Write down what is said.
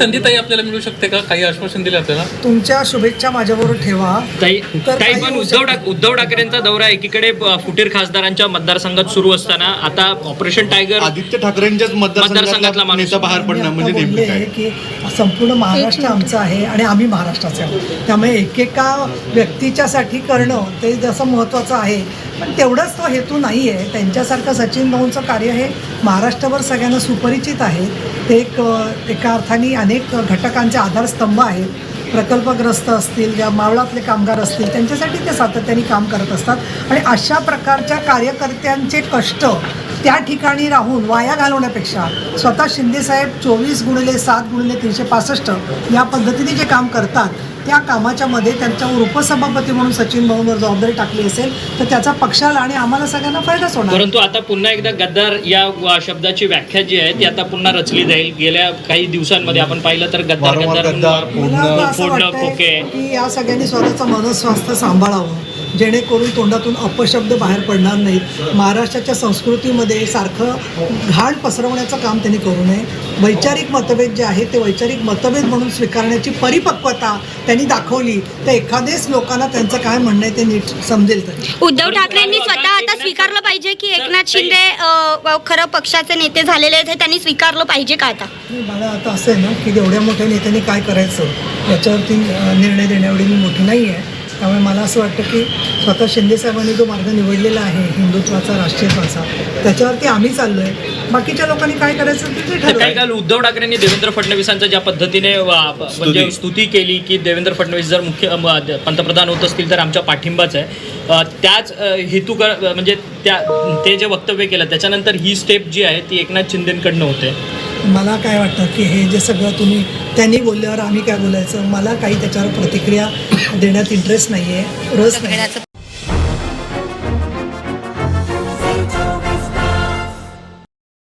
संधी ताई आपल्याला मिळू शकते का? काही आश्वासन दिले आपल्याला? तुमच्या शुभेच्छा माझ्याबरोबर ठेवा. ताई पण उद्धव ठाकरेंचा दौरा एकीकडे फुटीर खासदारांच्या मतदारसंघात सुरू असताना आता ऑपरेशन टायगर आदित्य ठाकरेंच्याच मतदारसंघातला नेता बाहेर पडणं म्हणजे नेमकं काय? की संपूर्ण महाराष्ट्र आमचं आहे आणि आम्ही महाराष्ट्राचे आहोत, त्यामुळे एकेका व्यक्तीच्यासाठी करणं ते जसं महत्त्वाचं आहे, पण तेवढंच तो हेतू नाही आहे. त्यांच्यासारखं सचिन भाऊंचं कार्य हे महाराष्ट्रभर सगळ्यांना सुपरिचित आहे. ते एका अर्थाने अनेक घटकांचे आधारस्तंभ आहेत. प्रकल्पग्रस्त असतील, ज्या मावळातले कामगार असतील, त्यांच्यासाठी ते सातत्याने काम करत असतात आणि अशा प्रकारच्या कार्यकर्त्यांचे कष्ट त्या ठिकाणी राहून वाया घालवण्यापेक्षा स्वतः शिंदेसाहेब 24x7x365 या पद्धतीने जे काम करतात त्या कामाच्या मध्ये त्यांच्यावर उपसभापती म्हणून सचिन भाऊंवर जबाबदारी टाकली असेल तर त्याचा पक्षाला आणि आम्हाला सगळ्यांना फायदाच होणार. परंतु आता पुन्हा एकदा गद्दार या शब्दाची व्याख्या जी आहे ती आता पुन्हा रचली जाईल. गेल्या काही दिवसांमध्ये आपण पाहिलं तर गद्दार फोडणं खोके की या सगळ्यांनी स्वतःचं मनस्वास्थ्य सांभाळावं जेणेकरून तोंडातून अपशब्द बाहेर पडणार नाहीत. महाराष्ट्राच्या संस्कृतीमध्ये सारखं घाण पसरवण्याचं काम त्यांनी करू नये. वैचारिक मतभेद जे आहे ते वैचारिक मतभेद म्हणून स्वीकारण्याची परिपक्वता त्यांनी दाखवली तर एखादेच लोकांना त्यांचं काय म्हणणं आहे ते नीट समजेल. तरी उद्धव ठाकरेंनी स्वतः आता स्वीकारलं पाहिजे की एकनाथ शिंदे खरं पक्षाचे नेते झालेले आहेत हे त्यांनी स्वीकारलं पाहिजे का? आता मला आता असं आहे ना की एवढ्या मोठ्या नेत्यांनी काय करायचं याच्यावरती निर्णय देण्याएवढी मी मोठी नाही आहे. त्यामुळे मला असं वाटतं की स्वतः शिंदेसाहेबांनी जो मार्ग निवडलेला आहे हिंदुत्वाचा राष्ट्रीयत्वाचा त्याच्यावरती आम्ही चाललो आहे. बाकीच्या लोकांनी काय करायचं ते काही ठरवायचं. काल उद्धव ठाकरेंनी देवेंद्र फडणवीसांच्या ज्या पद्धतीने म्हणजे स्तुती केली की देवेंद्र फडणवीस जर मुख्य पंतप्रधान होत असतील तर आमचा पाठिंबाच आहे, त्याच हेतू म्हणजे ते जे वक्तव्य केलं त्याच्यानंतर ही स्टेप जी आहे ती एकनाथ शिंदेकडनं होते. मला काय वाटतं की हे जे सगळं तुम्ही त्यांनी बोलल्यावर आम्ही काय बोलायचं, मला काही त्याच्यावर प्रतिक्रिया देण्यात इंटरेस्ट नाही आहे, रस नाही.